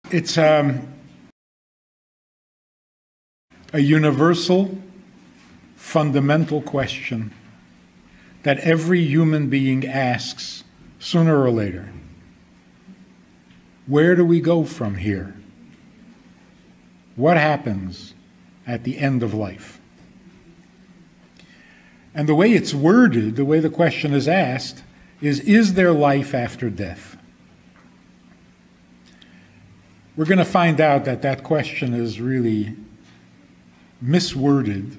It's a universal, fundamental question that every human being asks sooner or later. Where do we go from here? What happens at the end of life? And the way it's worded, the way the question is asked, is there life after death? We're going to find out that that question is really misworded.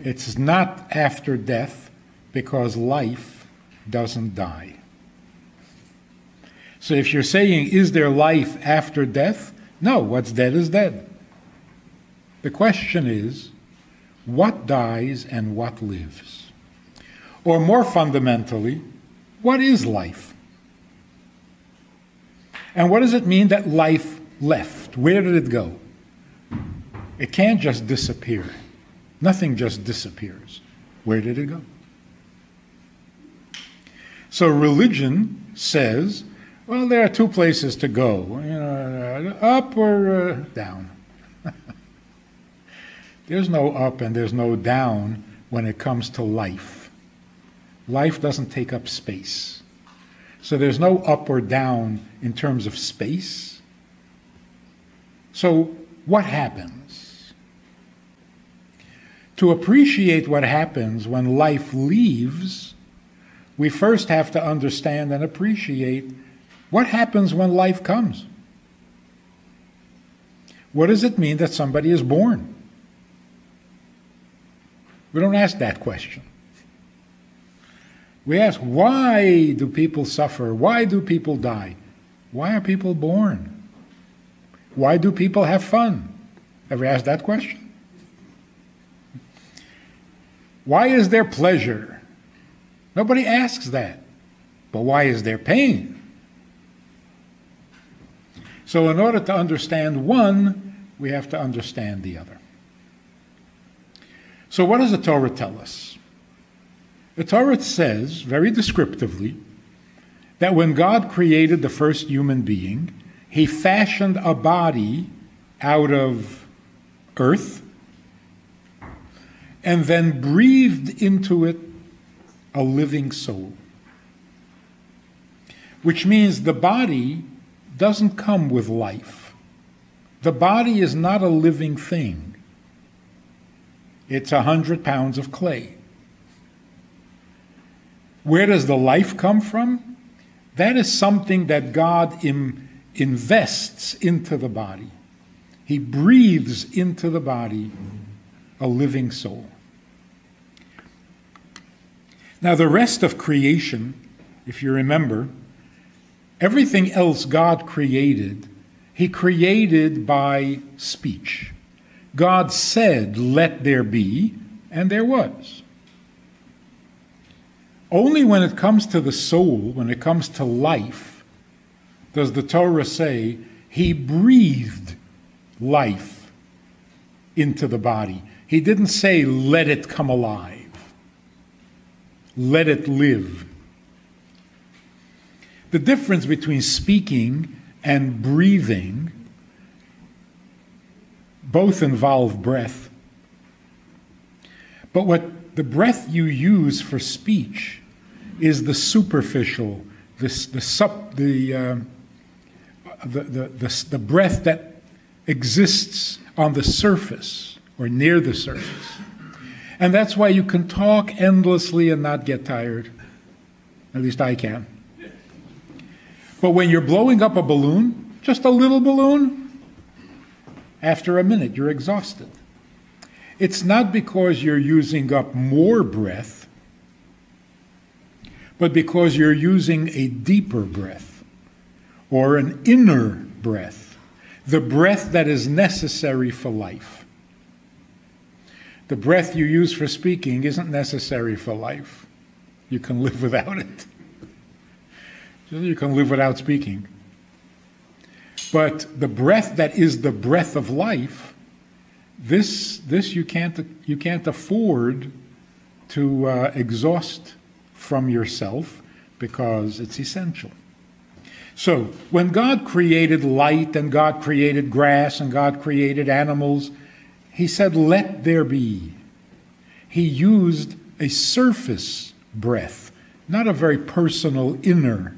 It's not after death because life doesn't die. So if you're saying, is there life after death? No, what's dead is dead. The question is, what dies and what lives? Or more fundamentally, what is life? And what does it mean that life left? Where did it go? It can't just disappear. Nothing just disappears. Where did it go? So religion says, well, there are two places to go, up or down. There's no up and there's no down when it comes to life. Life doesn't take up space. So there's no up or down in terms of space. So what happens? To appreciate what happens when life leaves, we first have to understand and appreciate what happens when life comes. What does it mean that somebody is born? We don't ask that question. We ask, why do people suffer? Why do people die? Why are people born? Why do people have fun? Ever asked that question? Why is there pleasure? Nobody asks that. But why is there pain? So in order to understand one, we have to understand the other. So what does the Torah tell us? The Torah says, very descriptively, that when God created the first human being, he fashioned a body out of earth and then breathed into it a living soul. Which means the body doesn't come with life. The body is not a living thing. It's 100 pounds of clay. Where does the life come from? That is something that God invests into the body. He breathes into the body a living soul. Now the rest of creation, if you remember, everything else God created, he created by speech. God said, let there be, and there was. Only when it comes to the soul, when it comes to life, does the Torah say, he breathed life into the body. He didn't say, let it come alive. Let it live. The difference between speaking and breathing both involve breath. But what the breath you use for speech is the superficial, the breath that exists on the surface or near the surface. And that's why you can talk endlessly and not get tired. At least I can. But when you're blowing up a balloon, just a little balloon, after a minute you're exhausted. It's not because you're using up more breath, but because you're using a deeper breath, or an inner breath, the breath that is necessary for life. The breath you use for speaking isn't necessary for life. You can live without it. You can live without speaking. But the breath that is the breath of life, this you can't afford to exhaust from yourself because it's essential. So, when God created light and God created grass and God created animals, he said, "Let there be." He used a surface breath, not a very personal inner.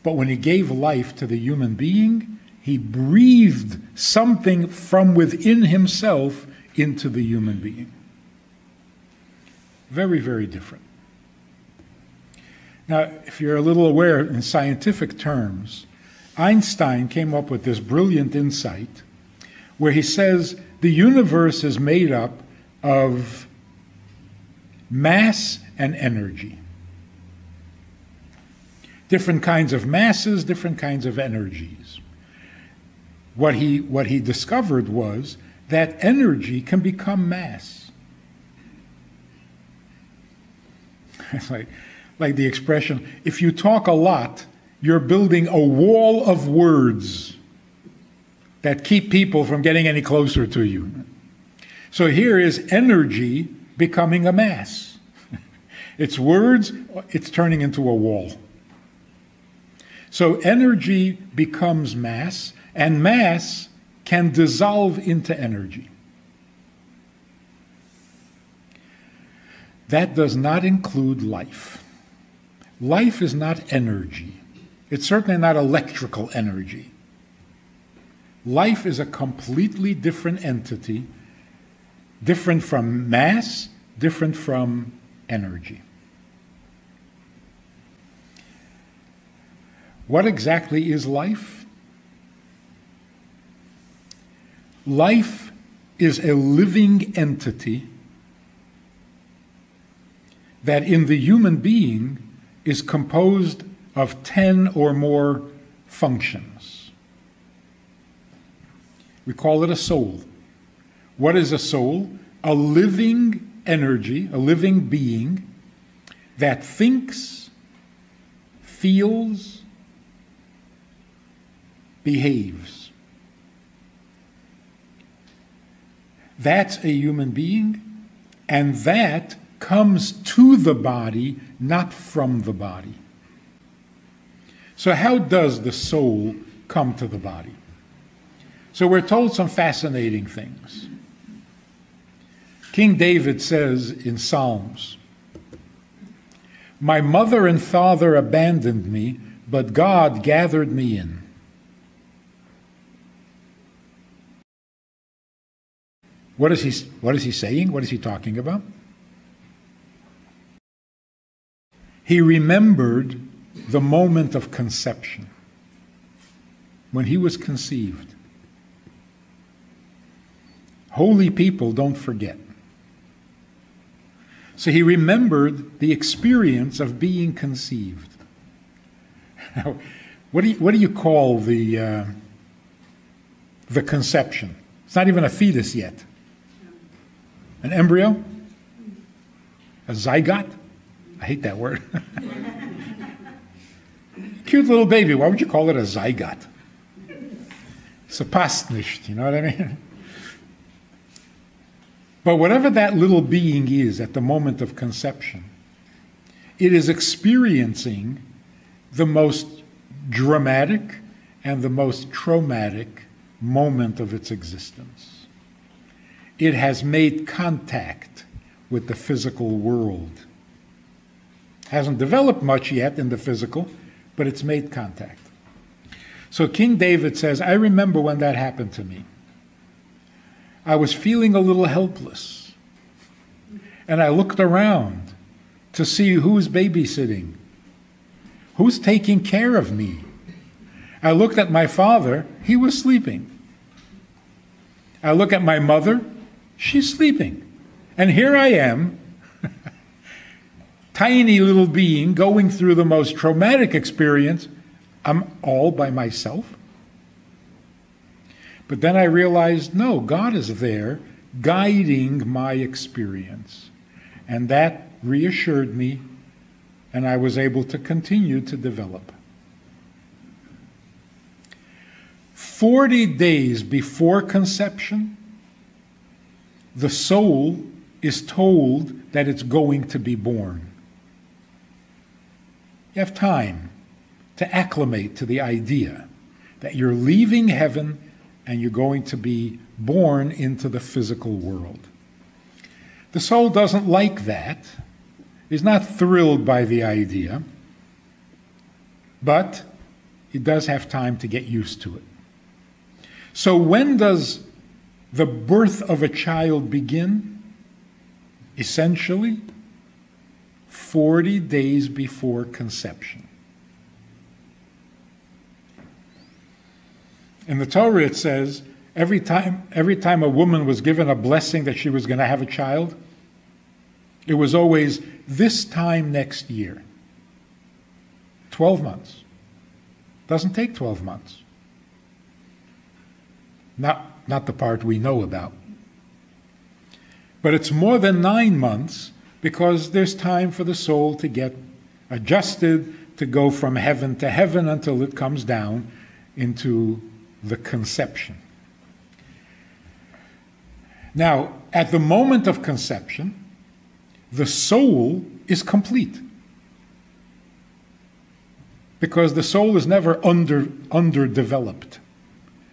But when he gave life to the human being, he breathed something from within himself into the human being. Very, very different. Now, if you're a little aware in scientific terms, Einstein came up with this brilliant insight where he says the universe is made up of mass and energy. Different kinds of masses, different kinds of energies. What he discovered was that energy can become mass. It's like the expression, if you talk a lot, you're building a wall of words that keep people from getting any closer to you. So here is energy becoming a mass. It's words, it's turning into a wall. So energy becomes mass, and mass can dissolve into energy. That does not include life. Life is not energy. It's certainly not electrical energy. Life is a completely different entity, different from mass, different from energy. What exactly is life? Life is a living entity that in the human being is composed of 10 or more functions. We call it a soul. What is a soul? A living energy, a living being that thinks, feels, behaves. That's a human being, and that comes to the body, not from the body. So how does the soul come to the body? So we're told some fascinating things. King David says in Psalms, "My mother and father abandoned me, but God gathered me in." What is he saying? What is he talking about? He remembered the moment of conception, when he was conceived. Holy people don't forget. So he remembered the experience of being conceived. Now, what do you call the conception? It's not even a fetus yet. An embryo? A zygote? I hate that word. Cute little baby, why would you call it a zygote? It's a passt nicht, you know what I mean? But whatever that little being is at the moment of conception, it is experiencing the most dramatic and the most traumatic moment of its existence. It has made contact with the physical world. Hasn't developed much yet in the physical, but it's made contact. So King David says, I remember when that happened to me. I was feeling a little helpless. And I looked around to see who's babysitting, who's taking care of me. I looked at my father, he was sleeping. I look at my mother, she's sleeping. And here I am, tiny little being going through the most traumatic experience. I'm all by myself. But then I realized, no, God is there guiding my experience. And that reassured me, and I was able to continue to develop. 40 days before conception, the soul is told that it's going to be born. You have time to acclimate to the idea that you're leaving heaven and you're going to be born into the physical world. The soul doesn't like that, is not thrilled by the idea, but it does have time to get used to it. So when does the birth of a child begin? Essentially, 40 days before conception. In the Torah it says, every time a woman was given a blessing that she was going to have a child, it was always this time next year. 12 months. Doesn't take 12 months. Not the part we know about. But it's more than 9 months because there's time for the soul to get adjusted, to go from heaven to heaven until it comes down into the conception. Now, at the moment of conception, the soul is complete. Because the soul is never underdeveloped.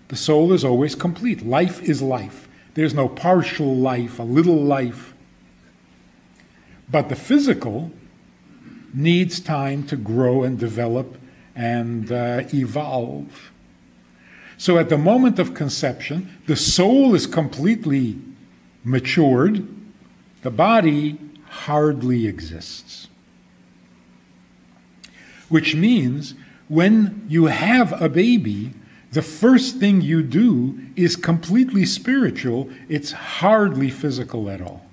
The soul is always complete. Life is life. There's no partial life, a little life. But the physical needs time to grow and develop and evolve. So at the moment of conception, the soul is completely matured. The body hardly exists. Which means when you have a baby, the first thing you do is completely spiritual. It's hardly physical at all.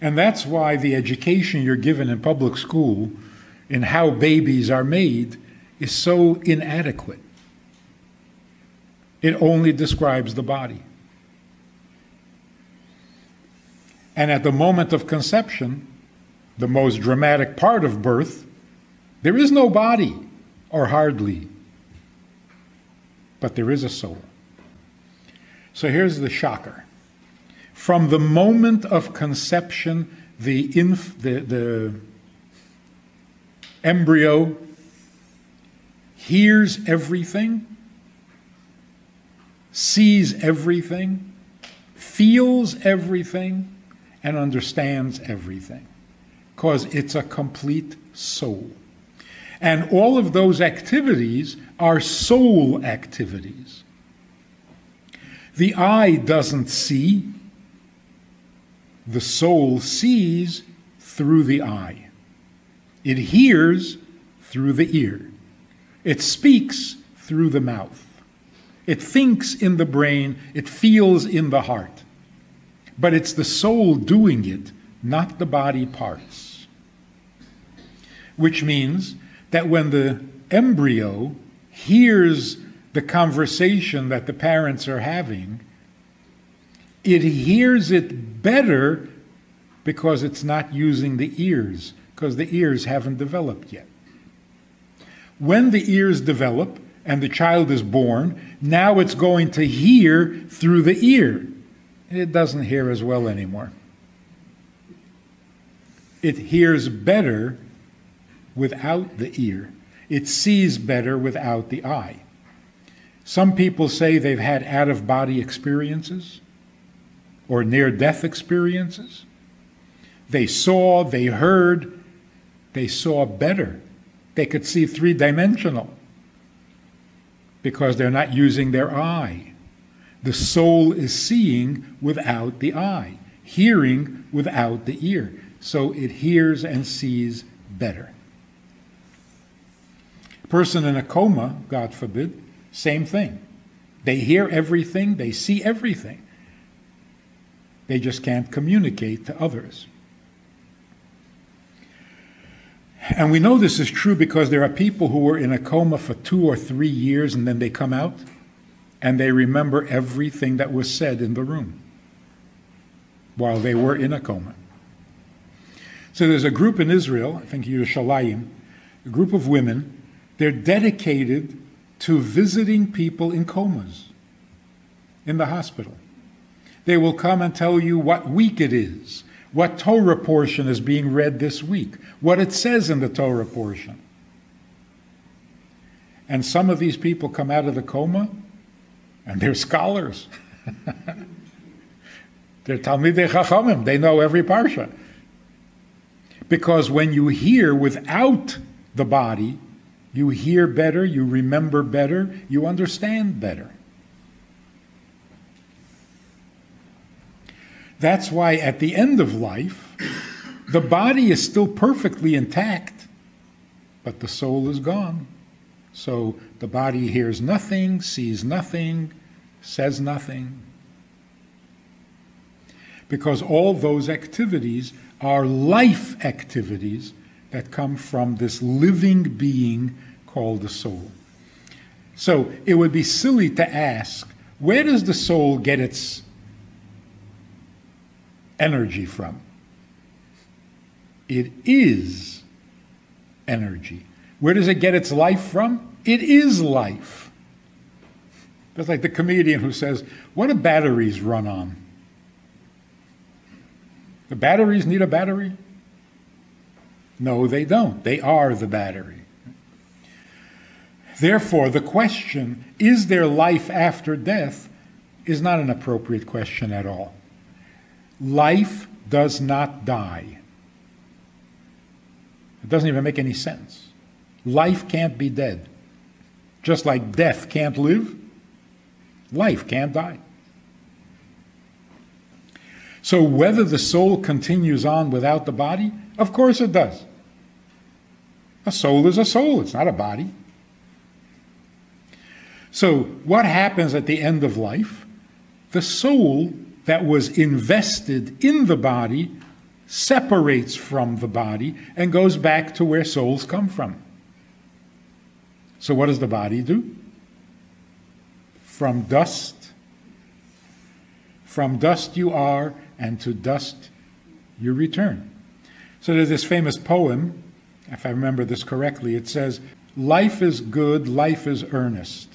And that's why the education you're given in public school in how babies are made is so inadequate. It only describes the body. And at the moment of conception, the most dramatic part of birth, there is no body, or hardly, but there is a soul. So here's the shocker. From the moment of conception, the embryo hears everything, sees everything, feels everything, and understands everything. Because it's a complete soul. And all of those activities are soul activities. The eye doesn't see. The soul sees through the eye. It hears through the ear. It speaks through the mouth. It thinks in the brain. It feels in the heart. But it's the soul doing it, not the body parts. Which means that when the embryo hears the conversation that the parents are having, it hears it better because it's not using the ears, because the ears haven't developed yet. When the ears develop and the child is born, now it's going to hear through the ear. It doesn't hear as well anymore. It hears better without the ear. It sees better without the eye. Some people say they've had out-of-body experiences or near-death experiences. They saw, they heard, they saw better. They could see three-dimensional because they're not using their eye. The soul is seeing without the eye, hearing without the ear. So it hears and sees better. A person in a coma, God forbid, same thing. They hear everything, they see everything. They just can't communicate to others. And we know this is true because there are people who were in a coma for 2 or 3 years and then they come out and they remember everything that was said in the room while they were in a coma. So there's a group in Israel, I think Yerushalayim, a group of women, they're dedicated to visiting people in comas in the hospital. They will come and tell you what week it is, what Torah portion is being read this week, what it says in the Torah portion. And some of these people come out of the coma, and they're scholars. They're Talmidei Chachamim. They know every parsha. Because when you hear without the body, you hear better, you remember better, you understand better. That's why at the end of life, the body is still perfectly intact, but the soul is gone. So the body hears nothing, sees nothing, says nothing. Because all those activities are life activities that come from this living being called the soul. So it would be silly to ask, where does the soul get its energy from? It is energy. Where does it get its life from? It is life. That's like the comedian who says, what do batteries run on? The batteries need a battery? No, they don't. They are the battery. Therefore, the question, is there life after death, is not an appropriate question at all. Life does not die. It doesn't even make any sense. Life can't be dead. Just like death can't live, life can't die. So whether the soul continues on without the body, of course it does. A soul is a soul, it's not a body. So what happens at the end of life? The soul that was invested in the body separates from the body and goes back to where souls come from. So what does the body do? From dust you are, and to dust you return. So there's this famous poem, if I remember this correctly, it says, life is good, life is earnest,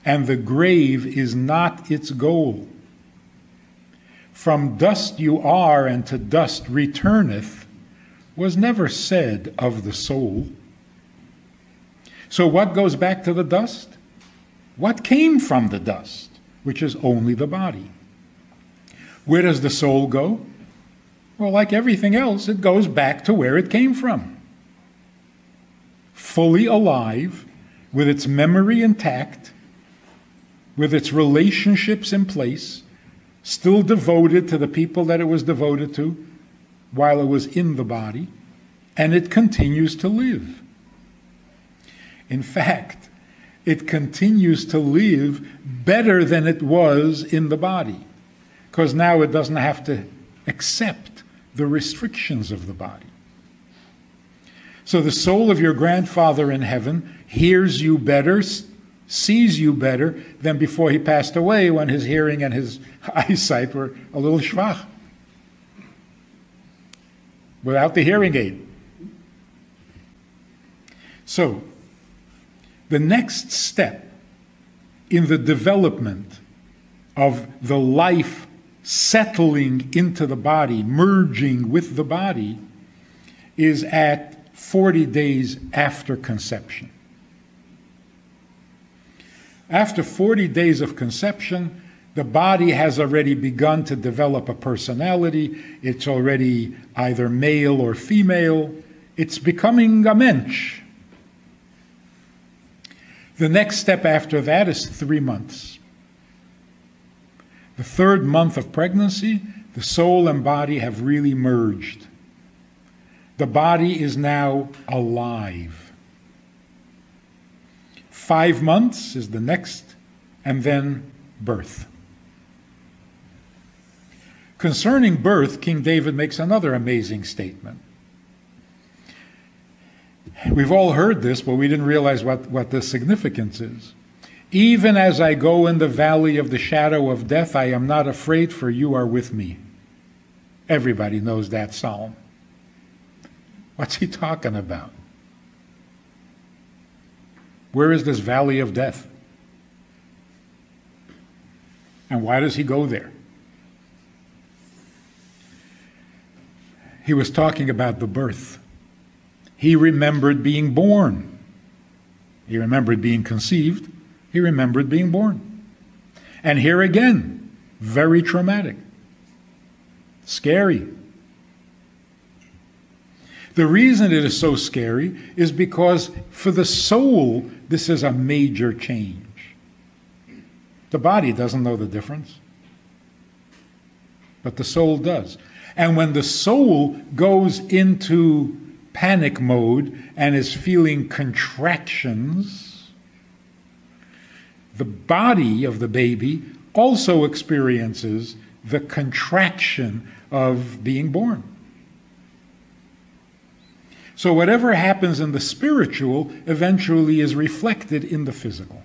and the grave is not its goal. From dust you are, and to dust returneth, was never said of the soul. So what goes back to the dust? What came from the dust, which is only the body? Where does the soul go? Well, like everything else, it goes back to where it came from. Fully alive, with its memory intact, with its relationships in place, still devoted to the people that it was devoted to while it was in the body, and it continues to live. In fact, it continues to live better than it was in the body, because now it doesn't have to accept the restrictions of the body. So the soul of your grandfather in heaven hears you better, sees you better than before he passed away, when his hearing and his eyesight were a little schwach, without the hearing aid. So, the next step in the development of the life settling into the body, merging with the body, is at 40 days after conception. After 40 days of conception, the body has already begun to develop a personality. It's already either male or female. It's becoming a mensch. The next step after that is 3 months. The 3rd month of pregnancy, the soul and body have really merged. The body is now alive. 5 months is the next, and then birth. Concerning birth, King David makes another amazing statement. We've all heard this, but we didn't realize what the significance is. Even as I go in the valley of the shadow of death, I am not afraid, for you are with me. Everybody knows that psalm. What's he talking about? Where is this valley of death? And why does he go there? He was talking about the birth. He remembered being born. He remembered being conceived. He remembered being born. And here again, very traumatic. Scary. The reason it is so scary is because for the soul, this is a major change. The body doesn't know the difference, but the soul does. And when the soul goes into panic mode and is feeling contractions, the body of the baby also experiences the contraction of being born. So whatever happens in the spiritual eventually is reflected in the physical.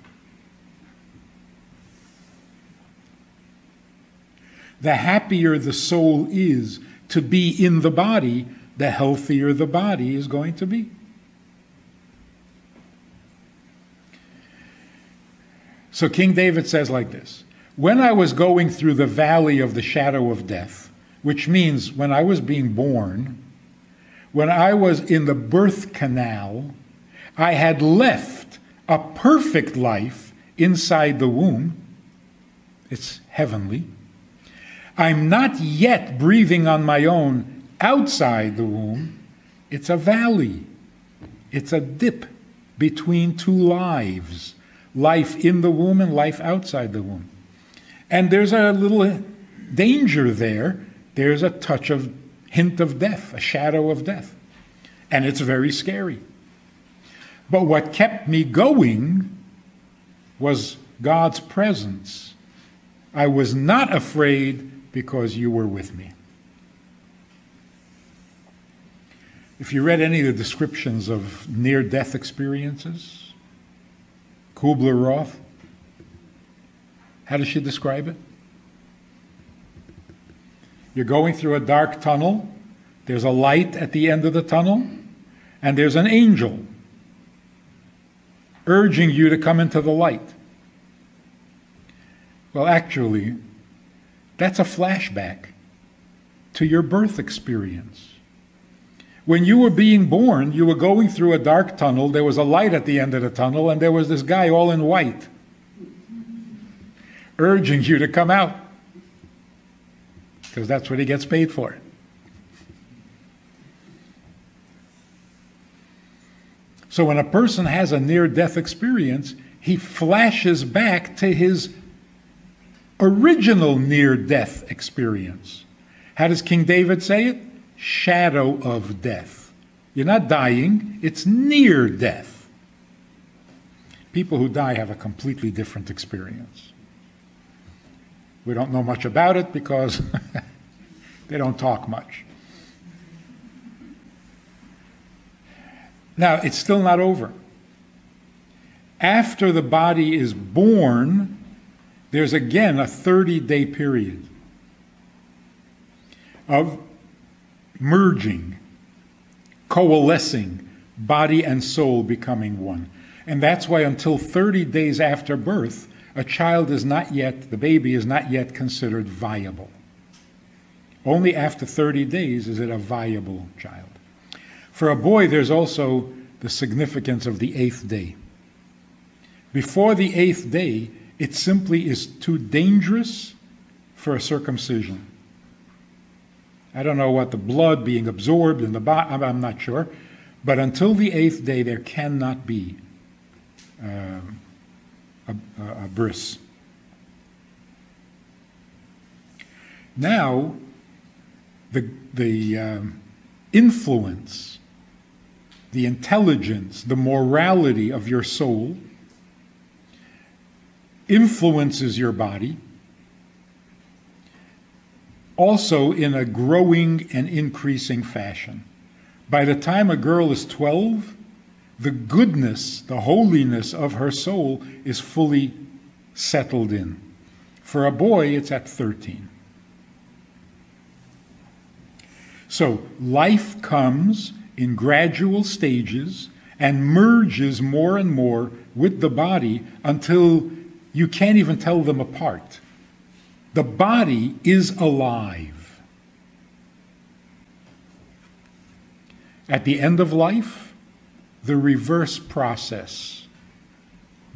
The happier the soul is to be in the body, the healthier the body is going to be. So King David says like this, when I was going through the valley of the shadow of death, which means when I was being born, when I was in the birth canal, I had left a perfect life inside the womb. It's heavenly. I'm not yet breathing on my own outside the womb. It's a valley. It's a dip between two lives. Life in the womb and life outside the womb. And there's a little danger there. There's a touch of hint of death, a shadow of death. And it's very scary. But what kept me going was God's presence. I was not afraid because you were with me. If you read any of the descriptions of near-death experiences, Kubler-Ross, how does she describe it? You're going through a dark tunnel, there's a light at the end of the tunnel, and there's an angel urging you to come into the light. Well, actually, that's a flashback to your birth experience. When you were being born, you were going through a dark tunnel, there was a light at the end of the tunnel, and there was this guy all in white urging you to come out, because that's what he gets paid for. So when a person has a near-death experience, he flashes back to his original near-death experience. How does King David say it? Shadow of death. You're not dying, it's near death. People who die have a completely different experience. We don't know much about it because they don't talk much. Now, it's still not over. After the body is born, there's again a 30-day period of merging, coalescing, body and soul becoming one. And that's why until 30 days after birth, a child is not yet, the baby is not yet considered viable. Only after 30 days is it a viable child. For a boy, there's also the significance of the 8th day. Before the 8th day, it simply is too dangerous for a circumcision. I don't know what the blood being absorbed in the body, I'm not sure. But until the 8th day, there cannot be a bris. Now, the influence, the intelligence, the morality of your soul influences your body, also in a growing and increasing fashion. By the time a girl is 12, the goodness, the holiness of her soul is fully settled in. For a boy, it's at 13. So life comes in gradual stages and merges more and more with the body until you can't even tell them apart. The body is alive. At the end of life, the reverse process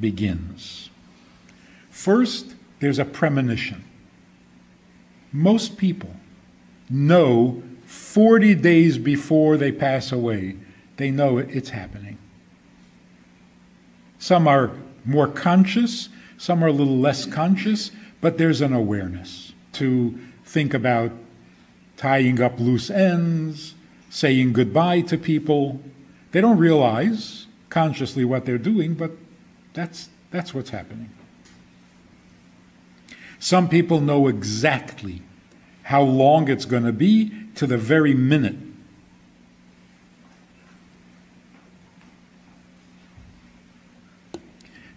begins. First, there's a premonition. Most people know 40 days before they pass away, they know it's happening. Some are more conscious, some are a little less conscious, but there's an awareness to think about tying up loose ends, saying goodbye to people. They don't realize consciously what they're doing, but that's what's happening. Some people know exactly how long it's going to be to the very minute.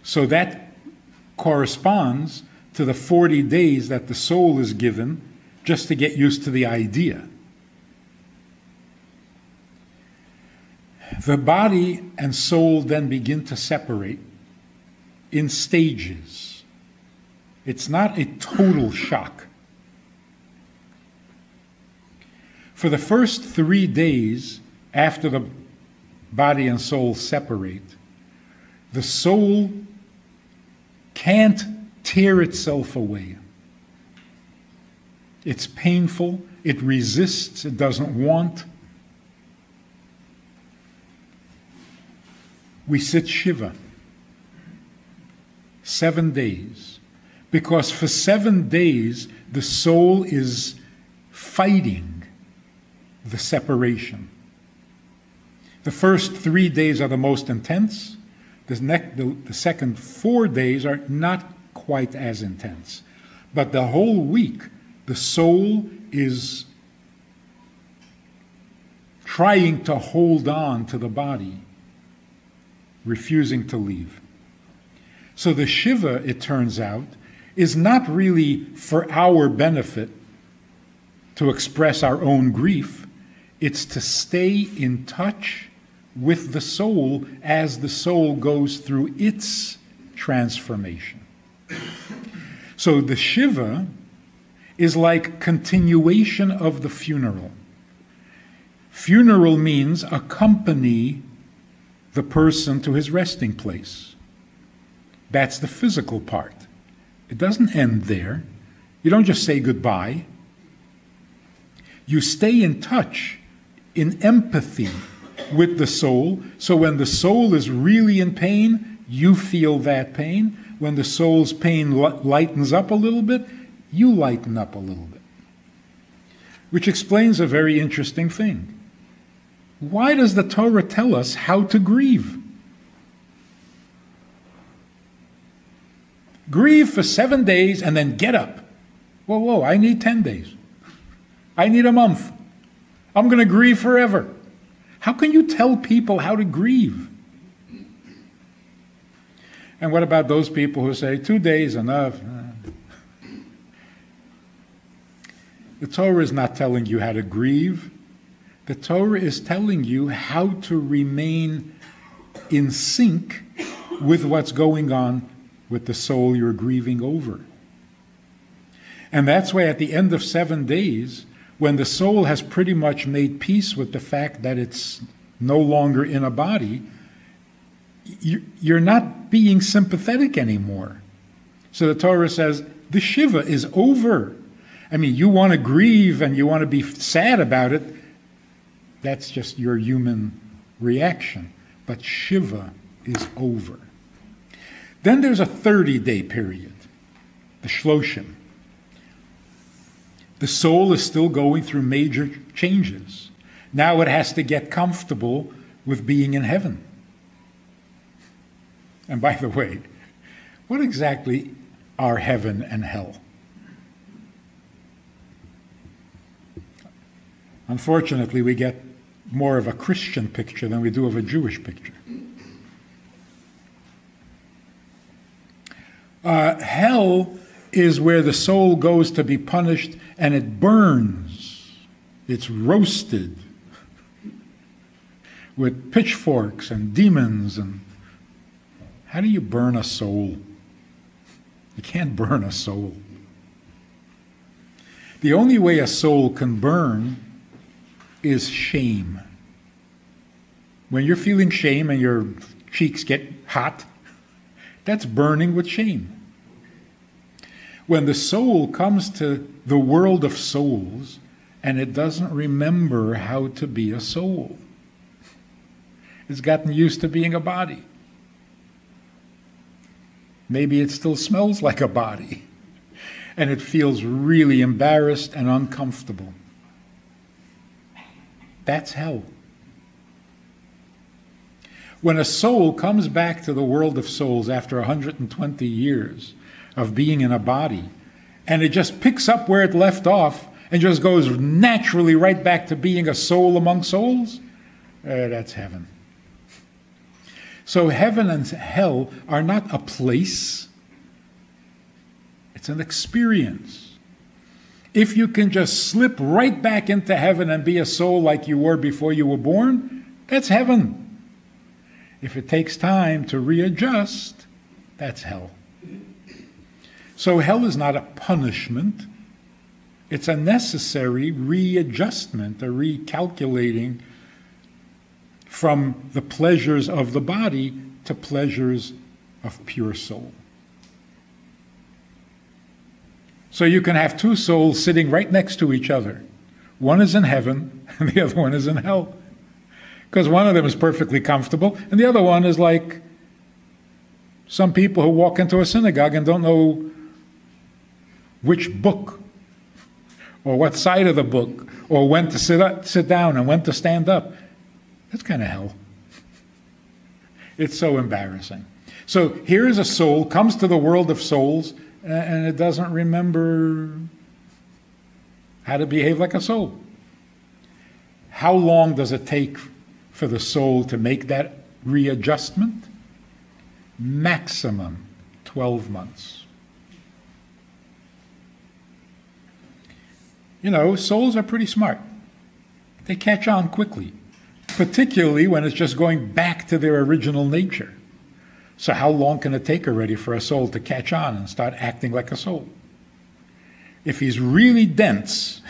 So that corresponds to the 40 days that the soul is given just to get used to the idea. The body and soul then begin to separate in stages. It's not a total shock. For the first 3 days after the body and soul separate, the soul can't tear itself away. It's painful, it resists, it doesn't want. We sit Shiva 7 days, because for 7 days the soul is fighting the separation. The first 3 days are the most intense. The second 4 days are not quite as intense. But the whole week, the soul is trying to hold on to the body, refusing to leave. So the Shiva, it turns out, is not really for our benefit to express our own grief. It's to stay in touch with the soul as the soul goes through its transformation. So the Shiva is like continuation of the funeral. Funeral means accompany the person to his resting place. That's the physical part. It doesn't end there. You don't just say goodbye. You stay in touch, in empathy with the soul, so when the soul is really in pain, you feel that pain. When the soul's pain lightens up a little bit, you lighten up a little bit. Which explains a very interesting thing. Why does the Torah tell us how to grieve? Grieve for 7 days and then get up. Whoa, I need 10 days. I need a month. I'm going to grieve forever. How can you tell people how to grieve? And what about those people who say, 2 days enough? The Torah is not telling you how to grieve. The Torah is telling you how to remain in sync with what's going on with the soul you're grieving over. And that's why at the end of 7 days, when the soul has pretty much made peace with the fact that it's no longer in a body, you're not being sympathetic anymore. So the Torah says, the Shiva is over. I mean, you want to grieve and you want to be sad about it. That's just your human reaction. But Shiva is over. Then there's a 30-day period, the Shloshim. The soul is still going through major changes. Now it has to get comfortable with being in heaven. And by the way, what exactly are heaven and hell? Unfortunately, we get more of a Christian picture than we do of a Jewish picture. Hell is where the soul goes to be punished and it burns. It's roasted with pitchforks and demons. And how do you burn a soul? You can't burn a soul. The only way a soul can burn is shame. When you're feeling shame and your cheeks get hot, That's burning with shame. When the soul comes to the world of souls and it doesn't remember how to be a soul, it's gotten used to being a body. Maybe it still smells like a body, and it feels really embarrassed and uncomfortable. That's hell. When a soul comes back to the world of souls after 120 years of being in a body, and it just picks up where it left off and just goes naturally right back to being a soul among souls, that's heaven. So heaven and hell are not a place, it's an experience. If you can just slip right back into heaven and be a soul like you were before you were born, that's heaven. If it takes time to readjust, that's hell. So hell is not a punishment, it's a necessary readjustment, a recalculating from the pleasures of the body to pleasures of pure soul. So you can have two souls sitting right next to each other. One is in heaven and the other one is in hell. Because one of them is perfectly comfortable and the other one is like some people who walk into a synagogue and don't know which book or what side of the book or when to sit down and when to stand up. That's kind of hell. It's so embarrassing. So here is a soul, comes to the world of souls, and it doesn't remember how to behave like a soul. How long does it take for the soul to make that readjustment? Maximum 12 months. You know, souls are pretty smart. They catch on quickly, particularly when it's just going back to their original nature. So how long can it take already for a soul to catch on and start acting like a soul? If he's really dense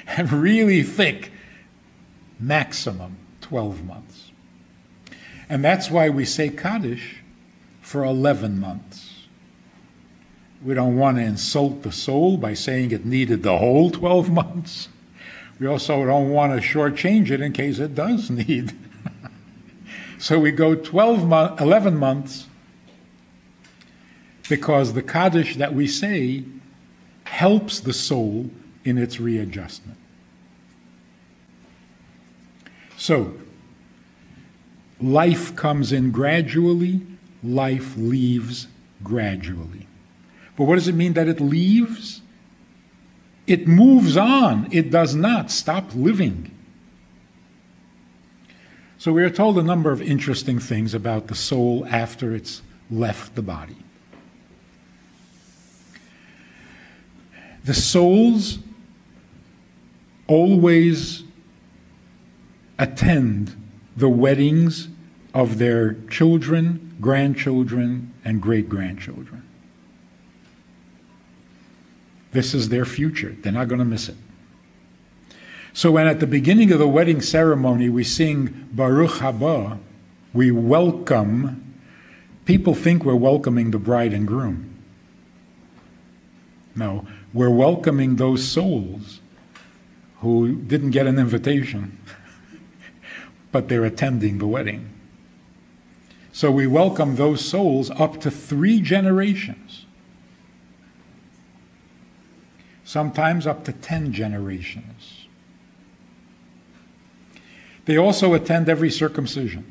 and really thick, maximum 12 months. And that's why we say Kaddish for 11 months. We don't want to insult the soul by saying it needed the whole 12 months. We also don't want to shortchange it in case it does need. So we go 11 months because the Kaddish that we say helps the soul in its readjustment. So, life comes in gradually, life leaves gradually. But what does it mean that it leaves? It moves on. It does not stop living. So we are told a number of interesting things about the soul after it's left the body. The souls always attend the weddings of their children, grandchildren, and great-grandchildren. This is their future. They're not going to miss it. So when at the beginning of the wedding ceremony we sing Baruch Haba, we welcome, people think we're welcoming the bride and groom. No, we're welcoming those souls who didn't get an invitation, but they're attending the wedding. So we welcome those souls up to 3 generations. Sometimes up to 10 generations. They also attend every circumcision.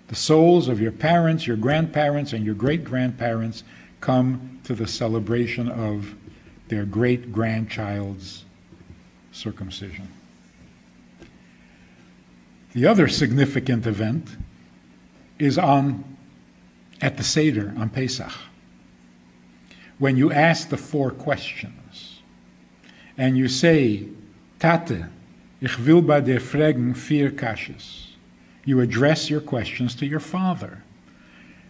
The souls of your parents, your grandparents, and your great-grandparents come to the celebration of their great-grandchild's circumcision. The other significant event is at the Seder, on Pesach, when you ask the 4 questions, and you say, Tate, ich will bei dir fragen 4 Kashes. You address your questions to your father.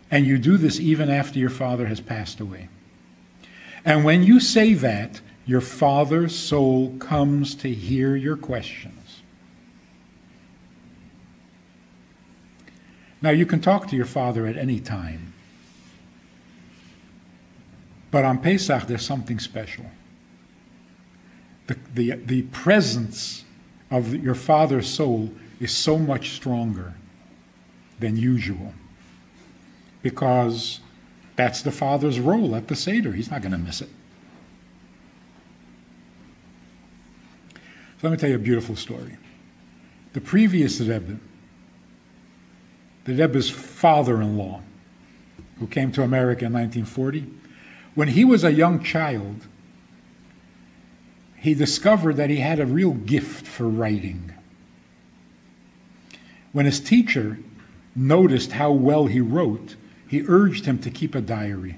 And you do this even after your father has passed away. And when you say that, your father's soul comes to hear your questions. Now, you can talk to your father at any time. But on Pesach, there's something special. The presence of your father's soul is so much stronger than usual, because that's the father's role at the Seder. He's not going to miss it. So let me tell you a beautiful story. The previous Rebbe, the Rebbe's father-in-law, who came to America in 1940, when he was a young child, he discovered that he had a real gift for writing. When his teacher noticed how well he wrote, he urged him to keep a diary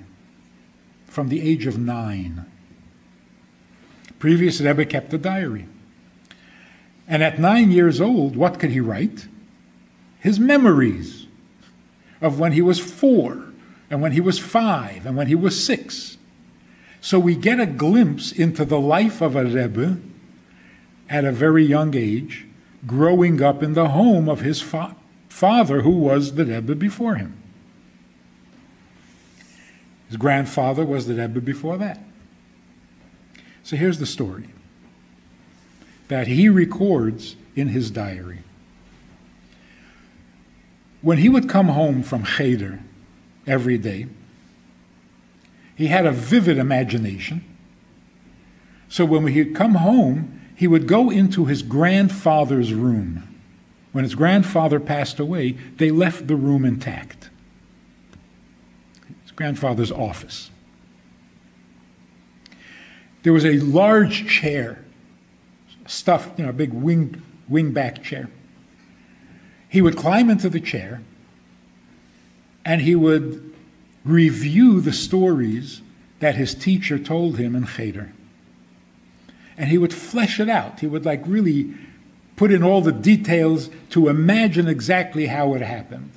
from the age of 9. Previous Rebbe kept a diary. And at 9 years old, what could he write? His memories of when he was 4, and when he was 5, and when he was 6. So we get a glimpse into the life of a Rebbe at a very young age, growing up in the home of his father, who was the Rebbe before him. His grandfather was the Rebbe before that. So here's the story that he records in his diary. When he would come home from Cheder every day, he had a vivid imagination. So when he'd come home, he would go into his grandfather's room. When his grandfather passed away, they left the room intact. His grandfather's office. There was a large chair, stuffed, a big wing-back chair. He would climb into the chair, and he would review the stories that his teacher told him in Cheder. And he would flesh it out. He would really put in all the details to imagine exactly how it happened.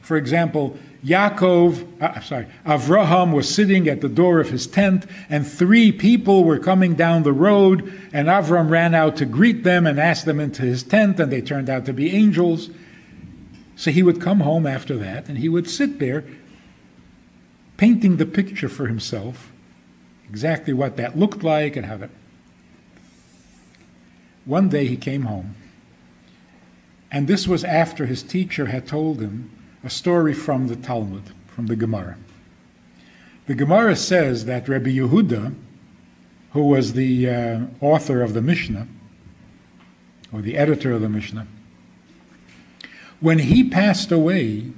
For example, Avraham was sitting at the door of his tent, and 3 people were coming down the road, and Avram ran out to greet them and asked them into his tent, and they turned out to be angels. So he would come home after that, and he would sit there painting the picture for himself, exactly what that looked like and how that. One day he came home, and this was after his teacher had told him a story from the Talmud, from the Gemara. The Gemara says that Rabbi Yehuda, who was the author of the Mishnah, or the editor of the Mishnah, when he passed away,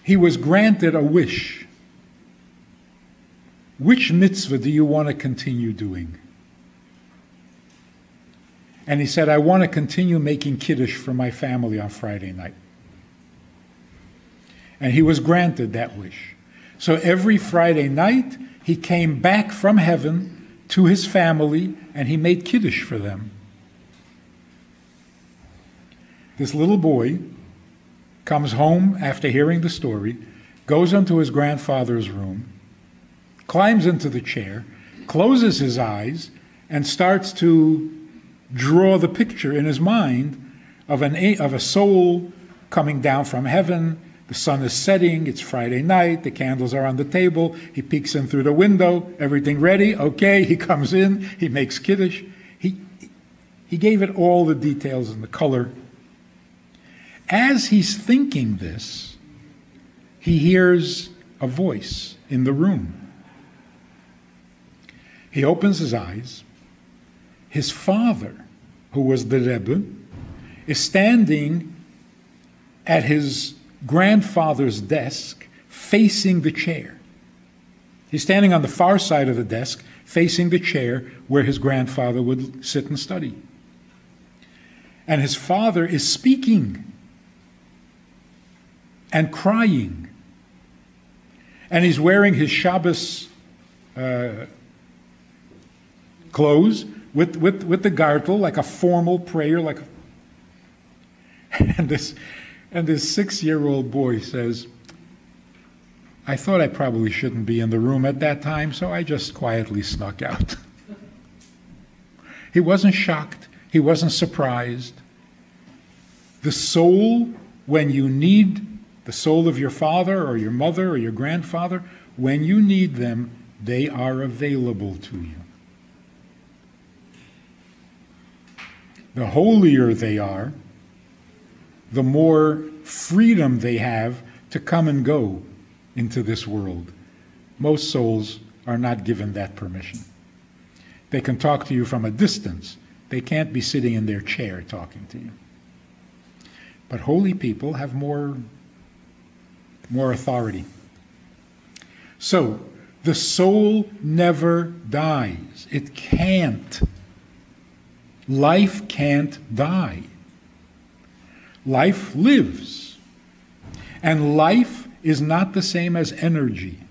he was granted a wish. Which mitzvah do you want to continue doing? And he said, I want to continue making Kiddush for my family on Friday night. And he was granted that wish. So every Friday night, he came back from heaven to his family, and he made Kiddush for them. This little boy comes home after hearing the story, goes into his grandfather's room, climbs into the chair, closes his eyes, and starts to draw the picture in his mind of a soul coming down from heaven. The sun is setting, it's Friday night, the candles are on the table, he peeks in through the window, everything ready, okay, he comes in, he makes Kiddush. He gave it all the details and the color. As he's thinking this, he hears a voice in the room. He opens his eyes. His father, who was the Rebbe, is standing at his grandfather's desk, facing the chair. He's standing on the far side of the desk, facing the chair where his grandfather would sit and study. And his father is speaking and crying. And he's wearing his Shabbos clothes with the gartel, like a formal prayer, and this 6-year-old boy says, I thought I probably shouldn't be in the room at that time, so I just quietly snuck out. He wasn't shocked. He wasn't surprised. The soul, when you need The soul of your father or your mother or your grandfather, when you need them, they are available to you. The holier they are, the more freedom they have to come and go into this world. Most souls are not given that permission. They can talk to you from a distance. They can't be sitting in their chair talking to you. But holy people have more authority. So, the soul never dies. It can't. Life can't die. Life lives. And life is not the same as energy.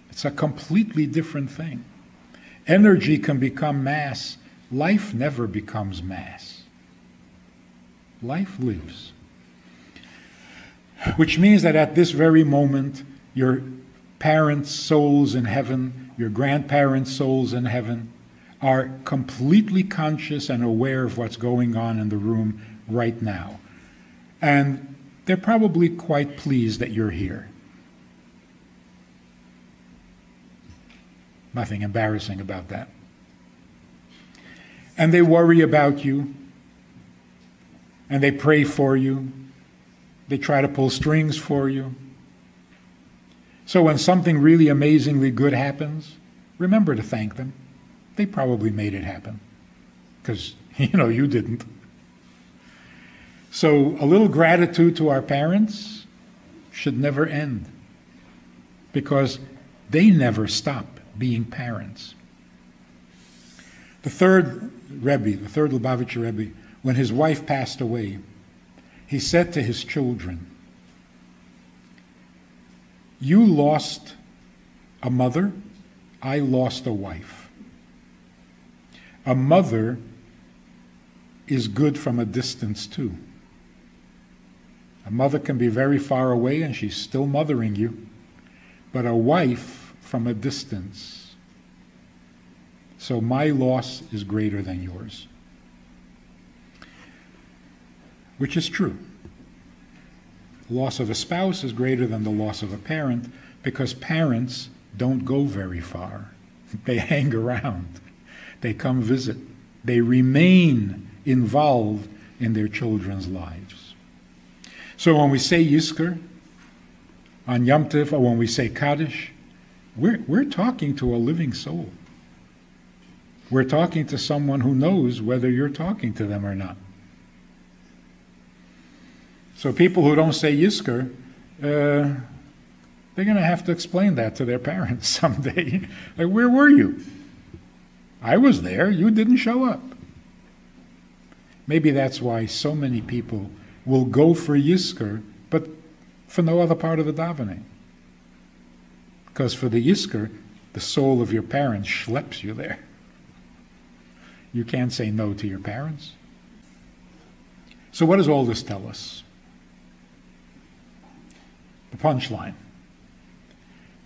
It's a completely different thing. Energy can become mass. Life never becomes mass. Life lives. Which means that at this very moment, your parents' souls in heaven, your grandparents' souls in heaven, are completely conscious and aware of what's going on in the room right now. And they're probably quite pleased that you're here. Nothing embarrassing about that. And they worry about you, and they pray for you. They try to pull strings for you. So when something really amazingly good happens, remember to thank them. They probably made it happen, because, you didn't. So a little gratitude to our parents should never end, because they never stop being parents. The third Lubavitcher Rebbe, when his wife passed away, he said to his children, "You lost a mother, I lost a wife. A mother is good from a distance too. A mother can be very far away and she's still mothering you, but a wife from a distance. So my loss is greater than yours." Which is true. The loss of a spouse is greater than the loss of a parent, because parents don't go very far. They hang around. They come visit. They remain involved in their children's lives. So when we say Yizkor on Yom Tov, or when we say Kaddish, we're talking to a living soul. We're talking to someone who knows whether you're talking to them or not. So people who don't say Yizkor, they're going to have to explain that to their parents someday. Like, where were you? I was there, you didn't show up. Maybe that's why so many people will go for Yizkor, but for no other part of the davening. Because for the Yizkor, the soul of your parents schleps you there. You can't say no to your parents. So what does all this tell us? The punchline.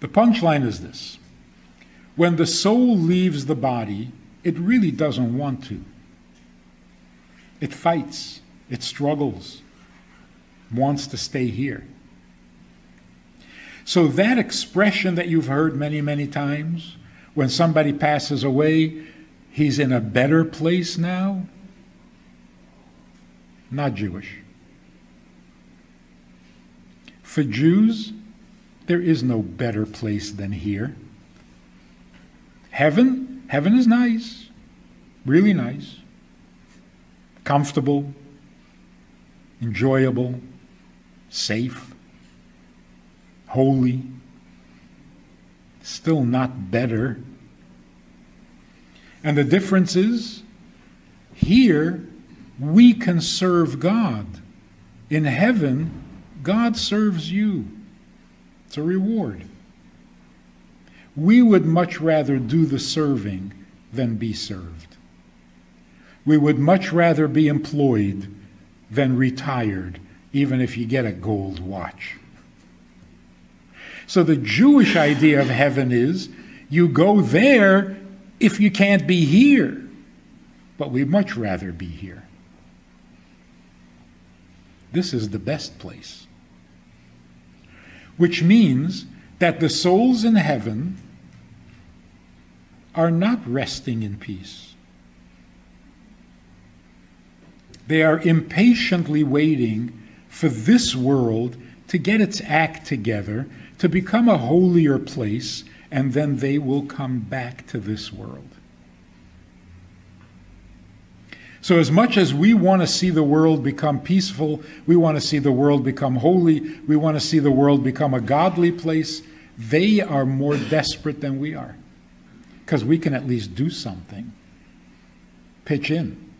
The punchline is this. When the soul leaves the body, it really doesn't want to. It fights, it struggles, wants to stay here. So that expression that you've heard many, many times, when somebody passes away, he's in a better place now, not Jewish. For Jews, there is no better place than here. Heaven is nice, really nice, comfortable, enjoyable, safe, holy, still not better. And the difference is, here we can serve God. In heaven, God serves you. It's a reward. We would much rather do the serving than be served. We would much rather be employed than retired, even if you get a gold watch. So the Jewish idea of heaven is, you go there if you can't be here, but we'd much rather be here. This is the best place. which means that the souls in heaven are not resting in peace. They are impatiently waiting for this world to get its act together, to become a holier place, and then they will come back to this world. So as much as we want to see the world become peaceful, we want to see the world become holy, we want to see the world become a godly place, they are more desperate than we are. Because we can at least do something. Pitch in.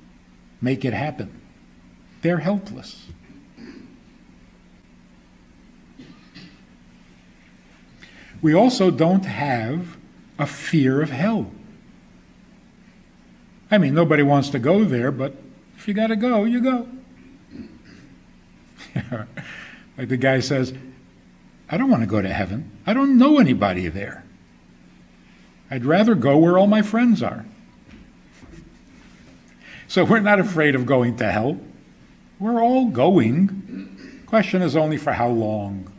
Make it happen. They're helpless. We also don't have a fear of hell. I mean, nobody wants to go there, but if you got to go, you go. Like the guy says, I don't want to go to heaven. I don't know anybody there. I'd rather go where all my friends are. So we're not afraid of going to hell. We're all going. Question is only for how long.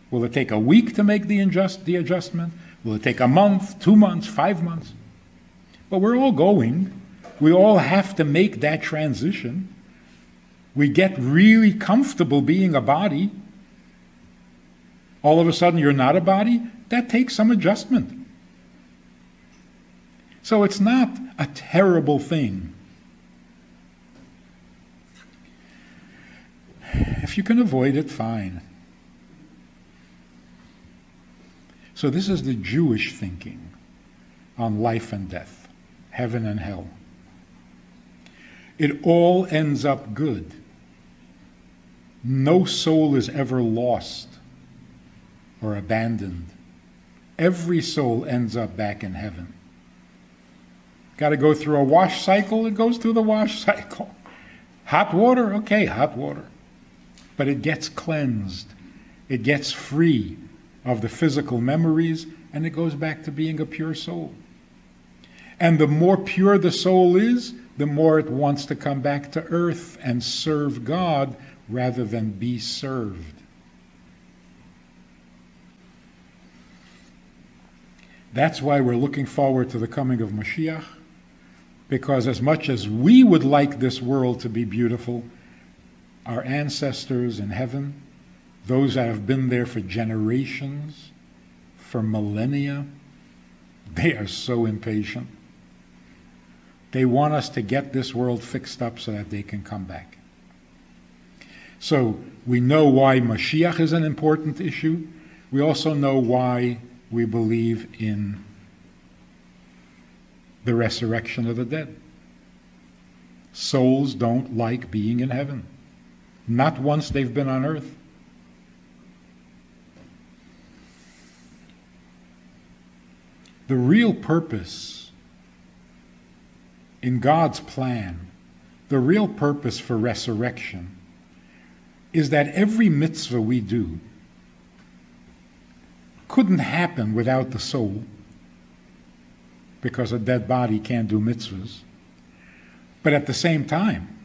Will it take a week to make the adjustment? Will it take a month, 2 months, 5 months? But we're all going. We all have to make that transition. We get really comfortable being a body. All of a sudden you're not a body. That takes some adjustment. So it's not a terrible thing. If you can avoid it, fine. So this is the Jewish thinking on life and death, heaven and hell. It all ends up good. No soul is ever lost or abandoned. Every soul ends up back in heaven. Got to go through a wash cycle? It goes through the wash cycle. Hot water? Okay, hot water. But it gets cleansed. It gets free of the physical memories, and it goes back to being a pure soul. And the more pure the soul is, the more it wants to come back to earth and serve God rather than be served. That's why we're looking forward to the coming of Mashiach, because as much as we would like this world to be beautiful, our ancestors in heaven, those that have been there for generations, for millennia, they are so impatient. They want us to get this world fixed up so that they can come back. So we know why Mashiach is an important issue. We also know why we believe in the resurrection of the dead. Souls don't like being in heaven. Not once they've been on earth. The real purpose in God's plan, the real purpose for resurrection, is that every mitzvah we do couldn't happen without the soul, because a dead body can't do mitzvahs. But at the same time,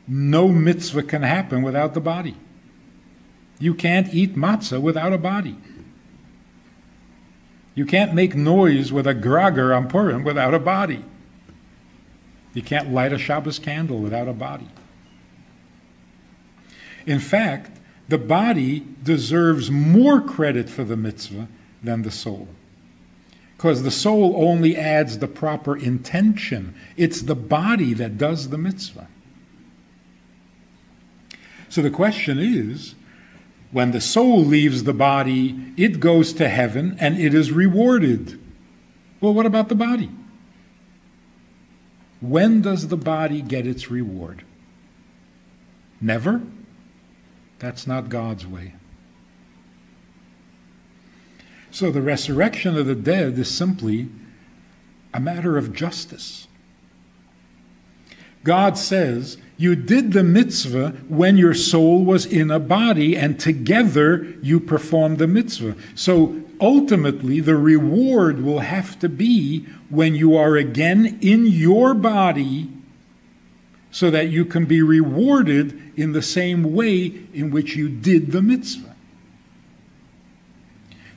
no mitzvah can happen without the body. You can't eat matzah without a body. You can't make noise with a grager on Purim without a body. You can't light a Shabbos candle without a body. In fact, the body deserves more credit for the mitzvah than the soul, because the soul only adds the proper intention. It's the body that does the mitzvah. So the question is, when the soul leaves the body, it goes to heaven and it is rewarded. Well, what about the body? When does the body get its reward? Never? That's not God's way. So the resurrection of the dead is simply a matter of justice. God says, you did the mitzvah when your soul was in a body, and together you performed the mitzvah. So ultimately, the reward will have to be when you are again in your body, so that you can be rewarded in the same way in which you did the mitzvah.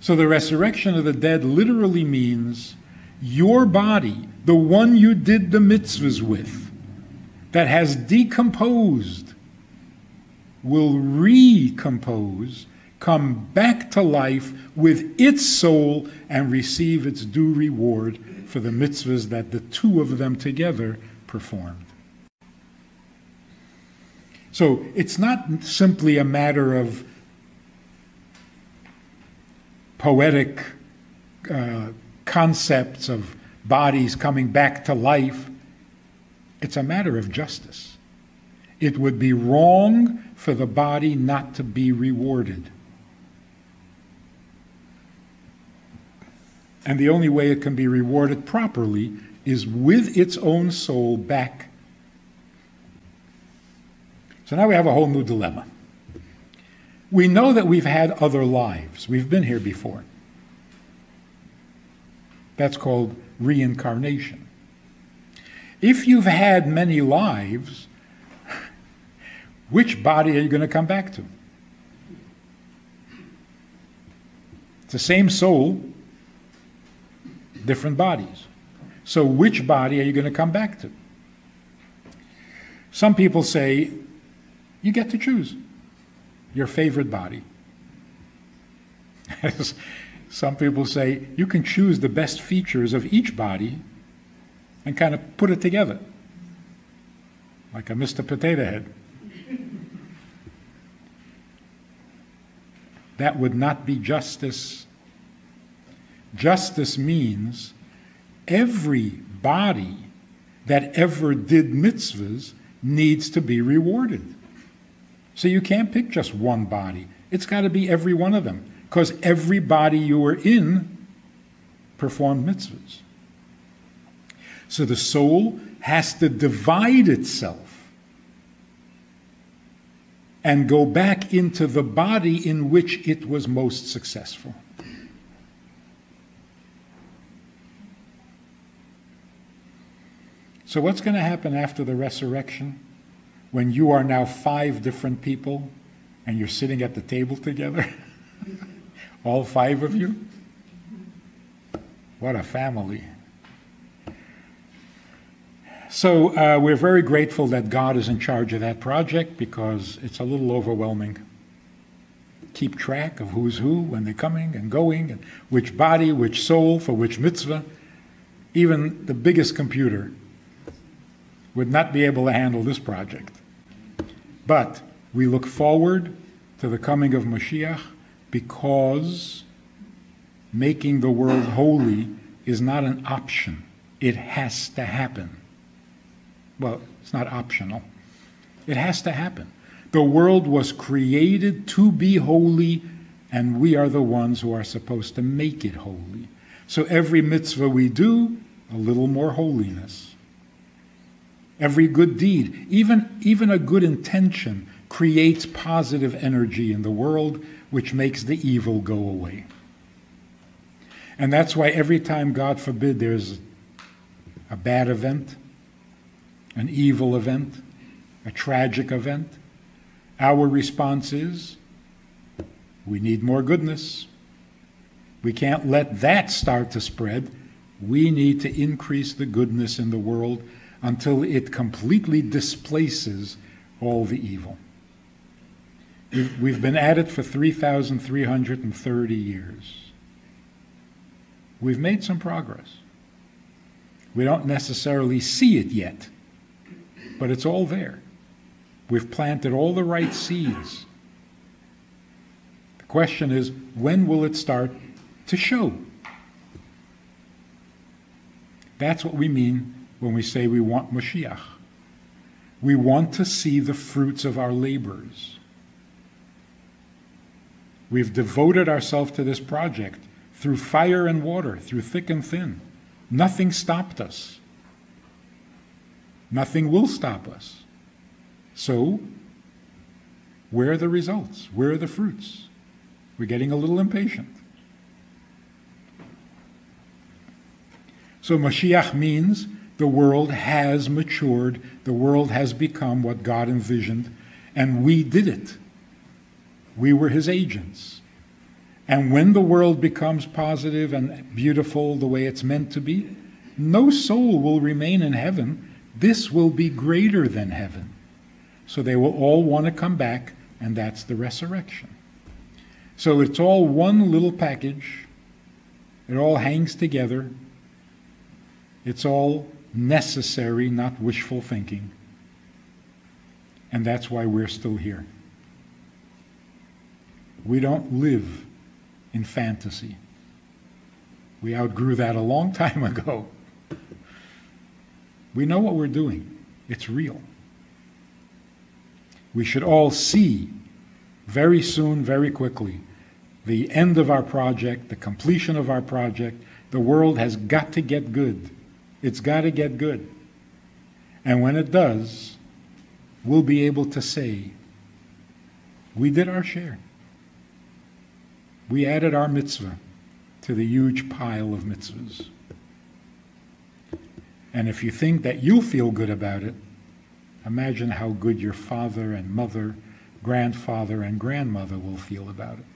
So the resurrection of the dead literally means your body, the one you did the mitzvahs with, that has decomposed, will recompose, come back to life with its soul, and receive its due reward for the mitzvahs that the two of them together performed. So it's not simply a matter of poetic concepts of bodies coming back to life. It's a matter of justice. It would be wrong for the body not to be rewarded. And the only way it can be rewarded properly is with its own soul back. So now we have a whole new dilemma. We know that we've had other lives. We've been here before. That's called reincarnation. If you've had many lives, which body are you going to come back to? It's the same soul, different bodies. So which body are you going to come back to? Some people say, you get to choose your favorite body. Some people say, you can choose the best features of each body and kind of put it together, like a Mr. Potato Head. That would not be justice. Justice means every body that ever did mitzvahs needs to be rewarded. So you can't pick just one body. It's got to be every one of them, because every body you were in performed mitzvahs. So the soul has to divide itself and go back into the body in which it was most successful. So what's going to happen after the resurrection, when you are now 5 different people and you're sitting at the table together? All 5 of you? What a family. So we're very grateful that God is in charge of that project, because it's a little overwhelming. Keep track of who's who, when they're coming and going, and which body, which soul, for which mitzvah. Even the biggest computer would not be able to handle this project. But we look forward to the coming of Mashiach, because making the world holy is not an option. It has to happen. Well, it's not optional. It has to happen. The world was created to be holy, and we are the ones who are supposed to make it holy. So every mitzvah we do, a little more holiness. Every good deed, even a good intention, creates positive energy in the world, which makes the evil go away. And that's why every time, God forbid, there's a bad event, an evil event, a tragic event, our response is, we need more goodness. We can't let that start to spread. We need to increase the goodness in the world until it completely displaces all the evil. We've been at it for 3,330 years. We've made some progress. We don't necessarily see it yet, but it's all there. We've planted all the right seeds. The question is, when will it start to show? That's what we mean when we say we want Mashiach. We want to see the fruits of our labors. We've devoted ourselves to this project through fire and water, through thick and thin. Nothing stopped us. Nothing will stop us. So, where are the results? Where are the fruits? We're getting a little impatient. So Mashiach means the world has matured, the world has become what God envisioned, and we did it. We were his agents. And when the world becomes positive and beautiful the way it's meant to be, no soul will remain in heaven. This will be greater than heaven. So they will all want to come back, and that's the resurrection. So it's all one little package. It all hangs together. It's all necessary, not wishful thinking. And that's why we're still here. We don't live in fantasy. We outgrew that a long time ago. We know what we're doing. It's real. We should all see very soon, very quickly, the end of our project, the completion of our project. The world has got to get good. It's got to get good. And when it does, we'll be able to say, we did our share. We added our mitzvah to the huge pile of mitzvahs. And if you think that you'll feel good about it, imagine how good your father and mother, grandfather and grandmother will feel about it.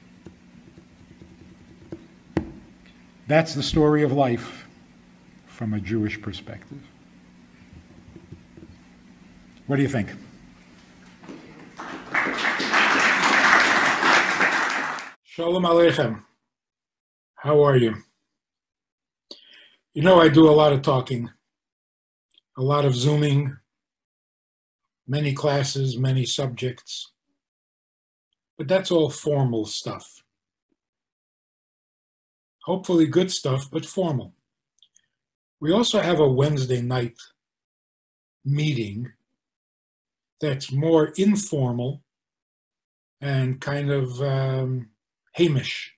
That's the story of life from a Jewish perspective. What do you think? Shalom Aleichem. How are you? You know, I do a lot of talking, a lot of Zooming, many classes, many subjects, but that's all formal stuff. Hopefully good stuff, but formal. We also have a Wednesday night meeting that's more informal and kind of Hamish.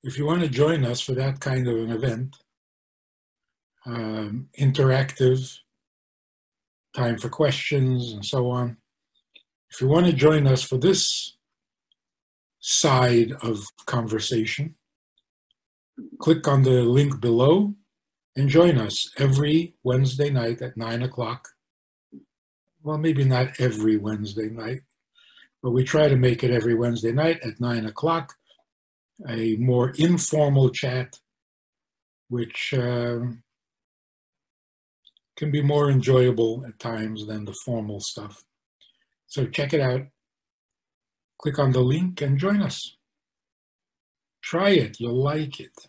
If you want to join us for that kind of an event, interactive, time for questions and so on. If you want to join us for this side of conversation, click on the link below and join us every Wednesday night at 9 o'clock. Well, maybe not every Wednesday night, but we try to make it every Wednesday night at 9 o'clock, a more informal chat, which can be more enjoyable at times than the formal stuff. So check it out. Click on the link and join us. Try it. You'll like it.